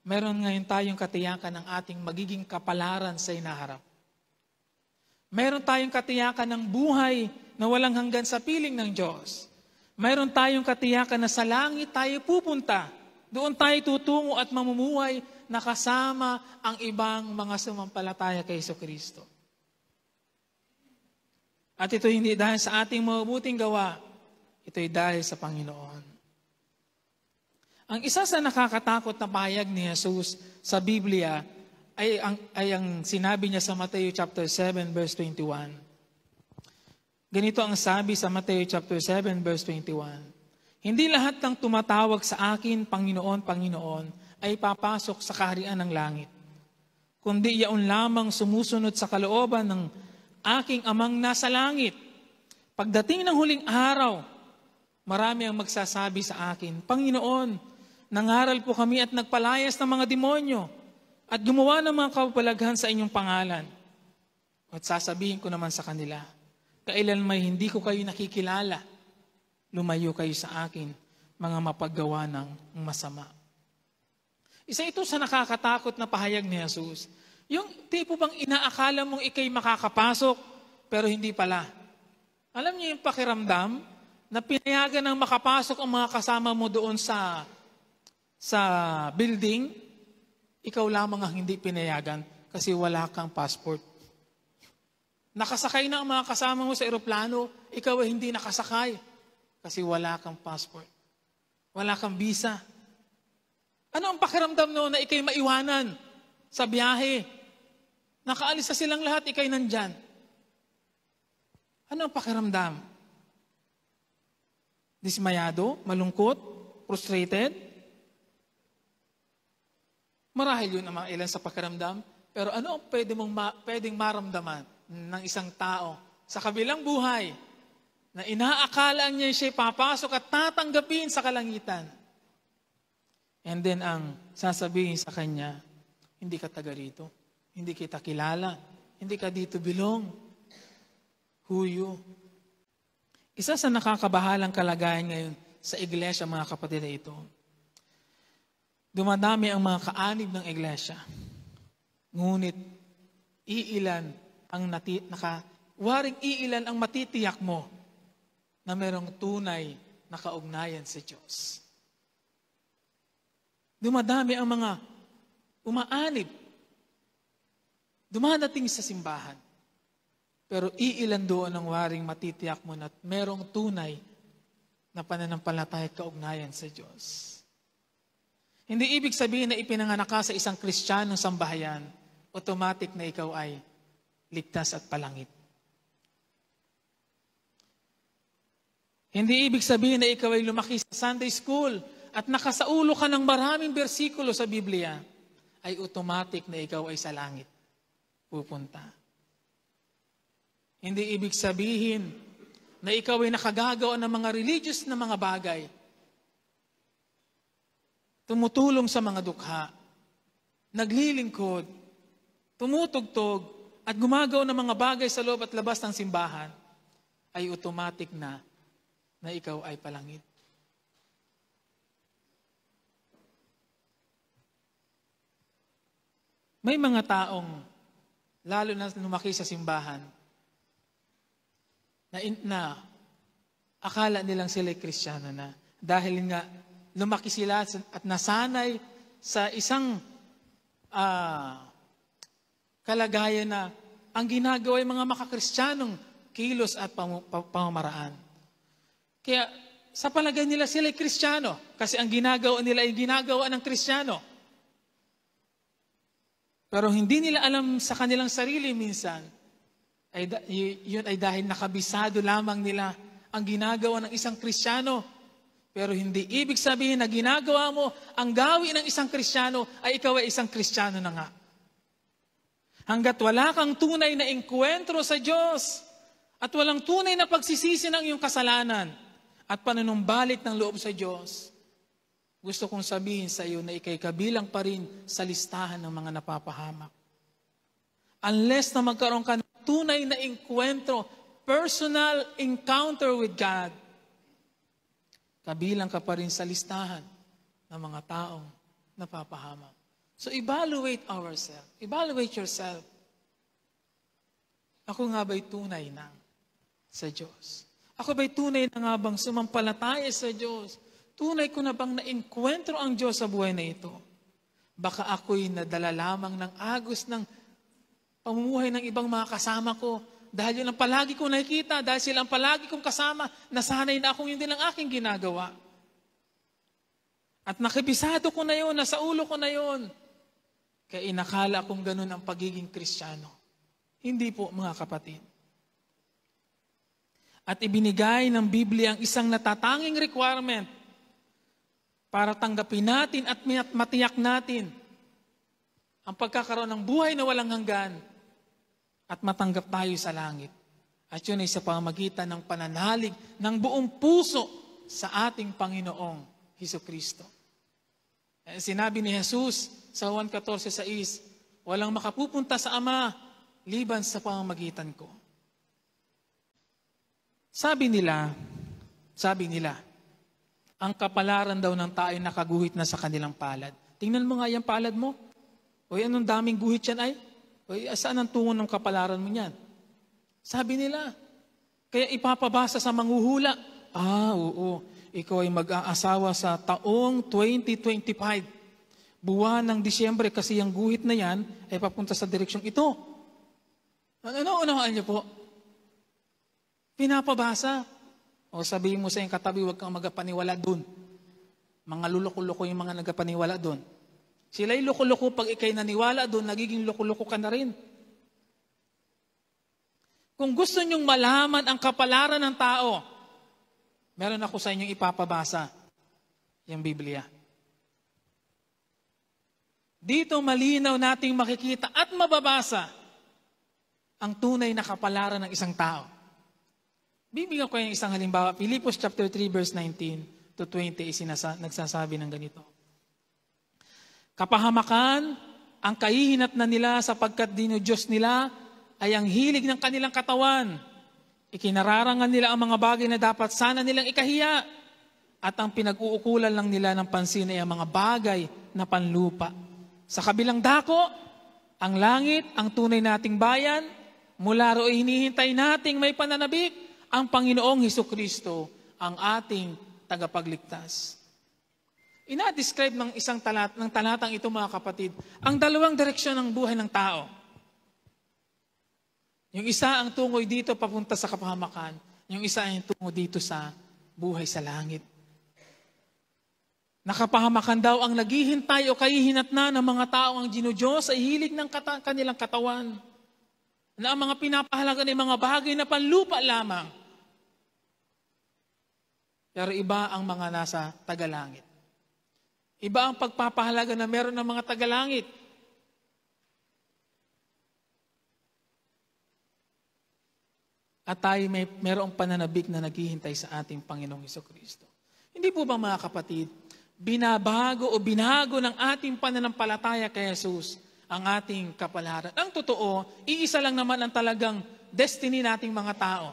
meron ngayon tayong katiyakan ng ating magiging kapalaran sa inaharap. Meron tayong katiyakan ng buhay na walang hanggan sa piling ng Diyos. Meron tayong katiyakan na sa langit tayo pupunta. Doon tayo tutungo at mamumuhay na kasama ang ibang mga sumampalataya kay Jesucristo. At ito hindi dahil sa ating mabuting gawa, ito'y dahil sa Panginoon. Ang isa sa nakakatakot na pahayag ni Jesus sa Biblia ay ang sinabi niya sa Mateo chapter 7 verse 21. Ganito ang sabi sa Mateo chapter 7 verse 21. Hindi lahat ng tumatawag sa akin, Panginoon, Panginoon, ay papasok sa kaharian ng langit. Kundi yaon lamang sumusunod sa kalooban ng aking amang nasa langit. Pagdating ng huling araw, marami ang magsasabi sa akin, Panginoon, nangaral po kami at nagpalayas ng mga demonyo at gumawa ng mga kapalaghan sa inyong pangalan. At sasabihin ko naman sa kanila, kailan may hindi ko kayo nakikilala, lumayo kayo sa akin, mga mapaggawa ng masama. Isa ito sa nakakatakot na pahayag ni Jesus. Yung tipo bang inaakala mong ikay makakapasok, pero hindi pala. Alam niyo yung pakiramdam na pinayagan ng makapasok ang mga kasama mo doon sa building, ikaw lamang ang hindi pinayagan kasi wala kang passport. Nakasakay na ang mga kasama mo sa eroplano, ikaw ay hindi nakasakay kasi wala kang passport. Wala kang visa. Ano ang pakiramdam noon na ikay maiwanan sa biyahe? Nakaalis na silang lahat, ikay nandyan. Ano ang pakiramdam? Dismayado? Malungkot? Frustrated? Marahil yun ang mga ilan sa pakiramdam. Pero ano ang pwedeng maramdaman ng isang tao sa kabilang buhay na inaakala niya siya'y papasok at tatanggapin sa kalangitan? And then ang sasabihin sa kanya, hindi ka taga rito, hindi kita kilala, hindi ka dito belong. Who you? Isa sa nakakabahalang kalagayan ngayon sa iglesia, mga kapatid, na ito. Dumadami ang mga kaanib ng iglesia. Ngunit, waring iilan ang matitiyak mo na mayroong tunay na kaugnayan sa Diyos. Dumadami ang mga umaanib, dumadating sa simbahan. Pero iilan doon ang waring matitiyak mo na mayroong tunay na pananampalataya at kaugnayan sa Diyos. Hindi ibig sabihin na ipinanganak ka sa isang Kristiyanong sambahayan, automatic na ikaw ay ligtas at palangit. Hindi ibig sabihin na ikaw ay lumaki sa Sunday school at nakasaulo ka ng maraming bersikulo sa Biblia, ay automatic na ikaw ay sa langit pupunta. Hindi ibig sabihin na ikaw ay nakagagawa ng mga religious na mga bagay, tumutulong sa mga dukha, naglilingkod, tumutugtog, at gumagawa ng mga bagay sa loob at labas ng simbahan, ay automatic na ikaw ay palangit. May mga taong, lalo na lumaki sa simbahan, na akala nilang sila'y Kristiyano na. Dahil nga, lumaki sila at nasanay sa isang kalagayan na ang ginagawa ay mga makakristyanong kilos at pamamaraan. Kaya sa palagay nila sila ay Kristiyano kasi ang ginagawa nila ay ginagawa ng Kristiyano. Pero hindi nila alam sa kanilang sarili minsan, yun ay dahil nakabisado lamang nila ang ginagawa ng isang Kristiyano. Pero hindi ibig sabihin na ginagawa mo ang gawin ng isang Kristiyano ay ikaw ay isang Kristiyano na nga. Hanggat wala kang tunay na engkwentro sa Diyos at walang tunay na pagsisisi ng iyong kasalanan at panunumbalik ng loob sa Diyos, gusto kong sabihin sa iyo na ikay kabilang pa rin sa listahan ng mga napapahamak. Unless na magkaroon ka ng tunay na engkwentro, personal encounter with God, kabilang ka pa rin sa listahan ng mga taong napapahamak. So evaluate ourselves. Evaluate yourself. Ako nga ba'y tunay na sa Diyos? Ako ba'y tunay na nga bang sumampalataya sa Diyos? Tunay ko na bang na-enkwentro ang Diyos sa buhay na ito? Baka ako'y nadala lamang ng agos ng pamumuhay ng ibang mga kasama ko. Dahil yun ang palagi kong nakikita, dahil sila ang palagi kong kasama, nasanay na akong yun din ang aking ginagawa. At nakibisado ko na yun, nasa ulo ko na yun. Kaya inakala kong ganun ang pagiging Kristiyano. Hindi po, mga kapatid. At ibinigay ng Biblia ang isang natatanging requirement para tanggapin natin at matiyak natin ang pagkakaroon ng buhay na walang hanggan at matanggap tayo sa langit. At yun ay sa pamamagitan ng pananalig ng buong puso sa ating Panginoong Hesukristo. Sinabi ni Jesus sa Juan 14:6, walang makapupunta sa Ama liban sa pamamagitan ko. Sabi nila, ang kapalaran daw ng tao ay nakaguhit na sa kanilang palad. Tingnan mo nga yung palad mo. Oy, anong daming guhit yan ay? Oy, saan ang tungo ng kapalaran mo yan? Sabi nila, kaya ipapabasa sa manghuhula. Oo, ikaw ay mag-aasawa sa taong 2025. Buwan ng Disyembre kasi yung guhit na yan ay papunta sa direksyong ito. Ano unahan niyo po? Pinapabasa. O sabihin mo sa iyong katabi, huwag kang magapaniwala dun. Mga luloko-loko yung mga nagapaniwala dun. Sila'y loko-loko pag ikay naniwala dun, nagiging loko-loko ka na rin. Kung gusto nyong malaman ang kapalaran ng tao, meron ako sa inyong ipapabasa, yung Biblia. Dito malinaw nating makikita at mababasa ang tunay na kapalaran ng isang tao. Bibigyan ko yung isang halimbawa. Filipos chapter 3 verse 19 to 20 nagsasabi ng ganito. Kapahamakan, ang kahihinatnan nila sapagkat dinudiyos nila ay ang hilig ng kanilang katawan. Ikinararangan nila ang mga bagay na dapat sana nilang ikahiya. At ang pinag-uukulan lang nila ng pansin ay ang mga bagay na panlupa. Sa kabilang dako, ang langit, ang tunay nating bayan, mula ro'y hinihintay nating may pananabik, ang Panginoong Hesukristo, ang ating tagapagligtas. Ina-describe ng talatang ito, mga kapatid, ang dalawang direksyon ng buhay ng tao. Yung isa ang tungoy dito papunta sa kapahamakan, yung isa ay tungo dito sa buhay sa langit. Nakapahamakan daw ang naghihintay o kahihinatnan ng mga tao ang dinudiyos ay hilig ng kanilang katawan. Na ang mga pinapahalaga ng mga bagay na panlupa lamang. Pero iba ang mga nasa tagalangit. Iba ang pagpapahalaga na meron ng mga tagalangit. At tayo mayroong pananabik na naghihintay sa ating Panginoong Hesukristo. Hindi po ba, mga kapatid, binabago o binago ng ating pananampalataya kay Jesus ang ating kapalaran? Ang totoo, iisa lang naman ang talagang destiny nating mga tao.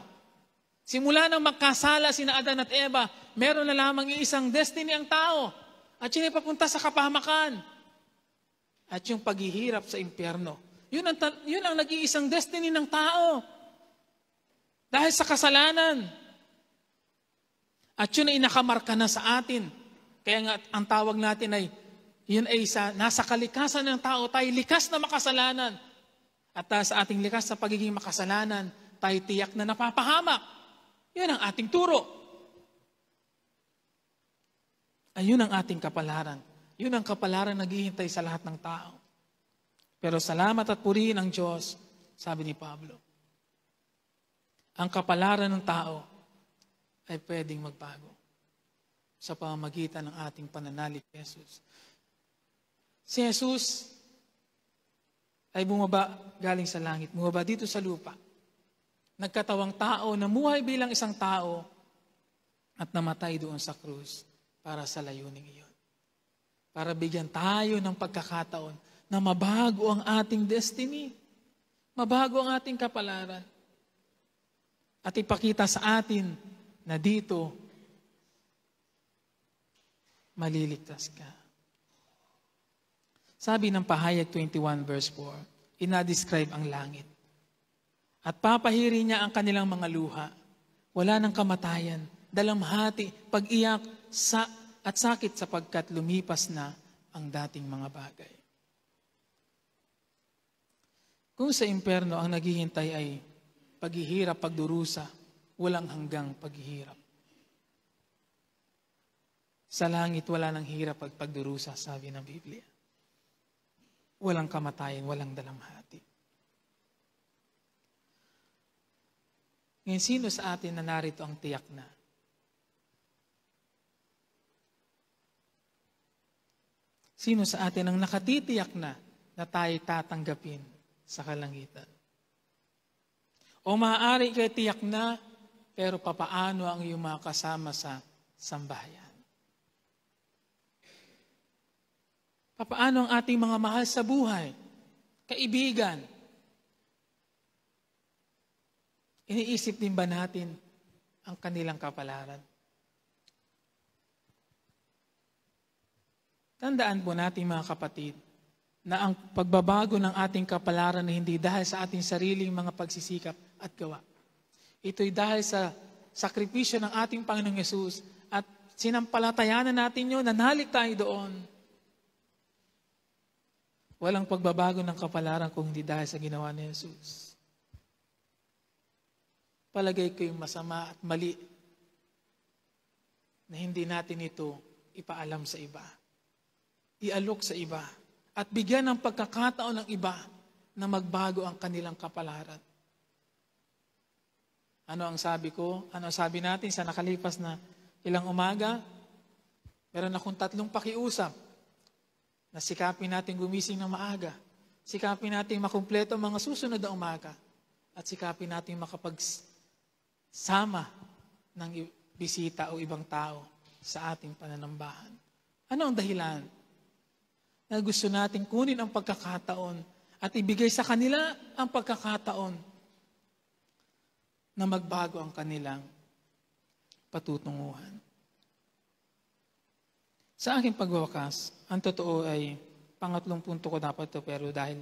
Simula nang magkasala sina Adan at Eva, meron na lamang iisang destiny ang tao. At yun ay papunta sa kapahamakan. At yung paghihirap sa impyerno. Yun ang nag-iisang destiny ng tao. Dahil sa kasalanan. At yun ay nakamarka na sa atin. Kaya nga ang tawag natin ay, yun ay nasa kalikasan ng tao, tayo likas na makasalanan. At sa ating likas na pagiging makasalanan, tayo tiyak na napapahamak. Yun ang ating turo. Ayun ang ating kapalaran. Yun ang kapalaran na naghihintay sa lahat ng tao. Pero salamat at purihin ang Diyos, sabi ni Pablo. Ang kapalaran ng tao ay pwedeng magbago sa pamamagitan ng ating pananalig kay Jesus. Si Jesus ay bumaba galing sa langit, bumaba dito sa lupa. Nagkatawang tao, namuhay bilang isang tao at namatay doon sa krus para sa layuning iyon. Para bigyan tayo ng pagkakataon na mabago ang ating destiny, mabago ang ating kapalaran, at ipakita sa atin na dito maliligtas ka. Sabi ng Pahayag 21 verse 4, ina-describe ang langit. At papahiri niya ang kanilang mga luha. Wala ng kamatayan, dalamhati, pag-iyak, at sakit sapagkat lumipas na ang dating mga bagay. Kung sa impyerno ang naghihintay ay paghihirap, pagdurusa, walang hanggang paghihirap. Sa langit wala nang hirap at pagdurusa, sabi ng Biblia. Walang kamatayan, walang dalamhati. Ngayon, sino sa atin na narito ang tiyak na? Sino sa atin ang nakatitiyak na tayo tatanggapin sa kalangitan? O maaari kayo tiyak na, pero papaano ang iyong mga kasama sa sambahayan? Papaano ang ating mga mahal sa buhay, kaibigan? Iniisip din ba natin ang kanilang kapalaran? Tandaan po natin, mga kapatid, na ang pagbabago ng ating kapalaran na hindi dahil sa ating sariling mga pagsisikap at gawa. Ito'y dahil sa sakripisyo ng ating Panginoong Yesus at sinampalatayanan natin yun, nanalig tayo doon. Walang pagbabago ng kapalaran kung hindi dahil sa ginawa ni Jesus. Palagay ko yung masama at mali na hindi natin ito ipaalam sa iba. Ialok sa iba at bigyan ng pagkakataon ng iba na magbago ang kanilang kapalaran. Ano ang sabi ko? Ano ang sabi natin sa nakalipas na ilang umaga? Meron akong 3 pakiusap na sikapin natin gumising ng maaga. Sikapin natin makumpleto ang mga susunod na umaga. At sikapin natin makapagsama ng bisita o ibang tao sa ating pananambahan. Ano ang dahilan? na gusto nating kunin ang pagkakataon at ibigay sa kanila ang pagkakataon na magbago ang kanilang patutunguhan. Sa aking pagwawakas, ang totoo ay pangatlong punto ko dapat ito, pero dahil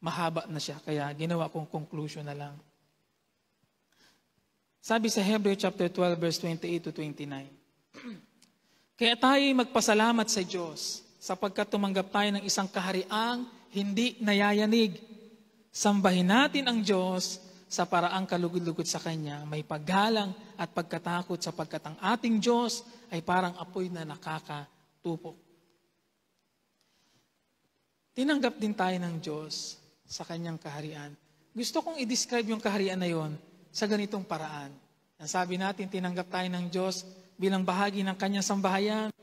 mahaba na siya, kaya ginawa kong conclusion na lang. Sabi sa Hebrew chapter 12, verse 28 to 29, kaya tayo magpasalamat sa Diyos sapagkat tumanggap tayo ng isang kahariang hindi nayayanig. Sambahin natin ang Diyos sa paraang kalugod-lugod sa Kanya, may paggalang at pagkatakot sapagkat ang ating Diyos ay parang apoy na nakakatupok. Tinanggap din tayo ng Diyos sa Kanyang kaharian. Gusto kong i-describe yung kaharian na yon sa ganitong paraan. Sabi natin, tinanggap tayo ng Diyos bilang bahagi ng Kanyang sambahayan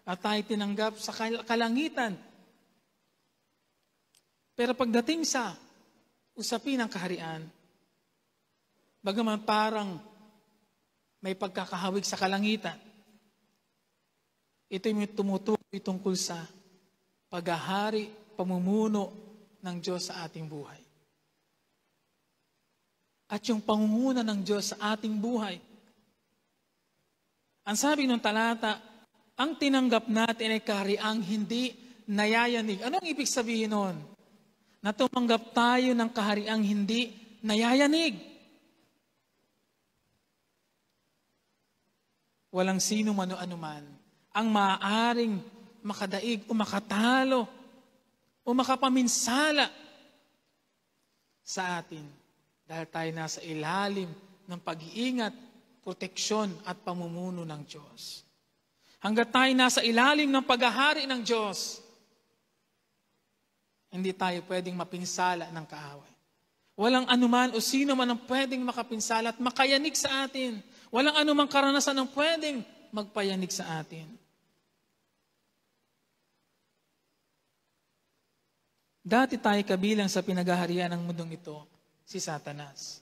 at tayo tinanggap sa kalangitan. Pero pagdating sa usapin ng kaharian, bagaman parang may pagkakahawig sa kalangitan, ito yung tumutukoy tungkol sa paghahari, pamumuno ng Diyos sa ating buhay. At yung pangunguna ng Diyos sa ating buhay. Ang sabi ng talata, ang tinanggap natin ay kahariang hindi nayayanig. Anong ibig sabihin nun? Na tumanggap tayo ng kahariang hindi nayayanig. Walang sino man o anuman ang maaaring makadaig o makatalo o makapaminsala sa atin dahil tayo nasa ilalim ng pag-iingat, proteksyon at pamumuno ng Diyos. Hanggat tayo nasa ilalim ng paghahari ng Diyos, hindi tayo pwedeng mapinsala ng kaaway. Walang anuman o sino man ang pwedeng makapinsala at makayanig sa atin. Walang anumang karanasan ang pwedeng magpayanig sa atin. Dati tayo kabilang sa pinagaharian ng mundong ito, si Satanas.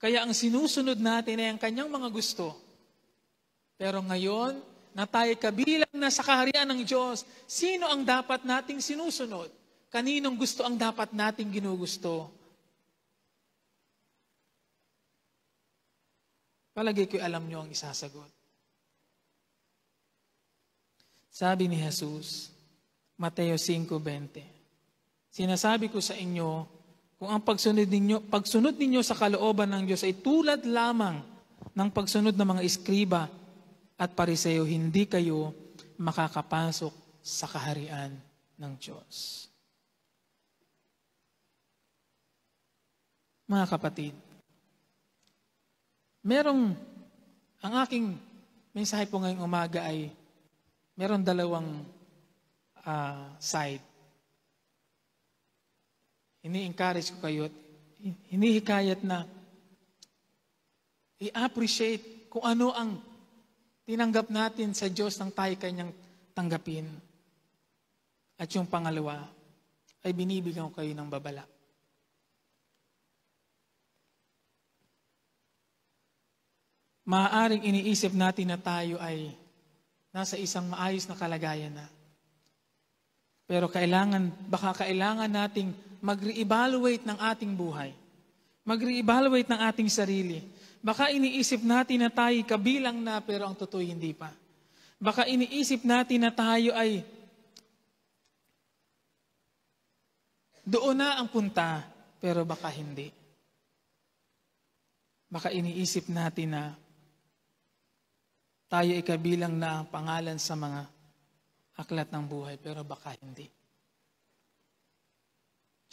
Kaya ang sinusunod natin ay ang kanyang mga gusto. Pero ngayon, na tayo kabilang na sa kaharian ng Diyos, sino ang dapat nating sinusunod? Kaninong gusto ang dapat nating ginugusto? Palagi ko alam nyo ang isasagot. Sabi ni Jesus, Mateo 5:20, sinasabi ko sa inyo, kung ang pagsunod ninyo sa kalooban ng Diyos ay tulad lamang ng pagsunod ng mga iskriba at pariseo, hindi kayo makakapasok sa kaharian ng Diyos. Mga kapatid, ang aking mensahe po ngayong umaga ay meron dalawang side. Ini-encourage ko kayo, hinihikayat na i-appreciate kung ano ang tinanggap natin sa Diyos nang tayo kanyang tanggapin. At yung pangalawa, ay binibigyan ko kayo ng babala. Maaaring iniisip natin na tayo ay nasa isang maayos na kalagayan na. Pero baka kailangan nating mag-re-evaluate ng ating buhay. Mag-re-evaluate ng ating sarili. Baka iniisip natin na tayo kabilang na, pero ang totoo hindi pa. Baka iniisip natin na tayo ay doon na ang punta, pero baka hindi. Baka iniisip natin na tayo ay kabilang na ang pangalan sa mga aklat ng buhay, pero baka hindi.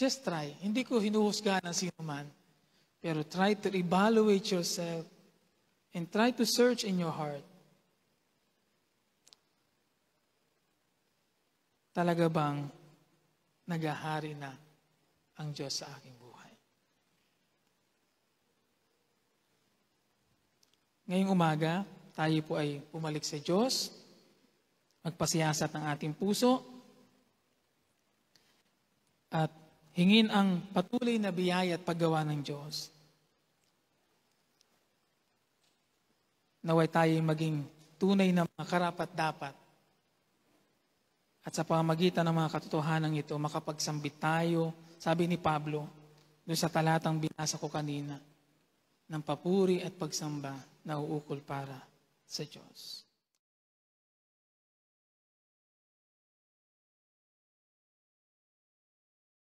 Just try. Hindi ko hinuhusgahan ng sino man, pero try to evaluate yourself and try to search in your heart. Talaga bang naghahari na ang Diyos sa aking buhay? Ngayong umaga, tayo po ay pumalik sa Diyos, magpasiyasat ng ating puso, at hingin ang patuloy na biyaya at paggawa ng Diyos. Naway tayo maging tunay na mga karapat-dapat At sa pamamagitan ng mga katotohanan ito, makapagsambit tayo, sabi ni Pablo, doon sa talatang binasa ko kanina, ng papuri at pagsamba na uukol para sa Diyos.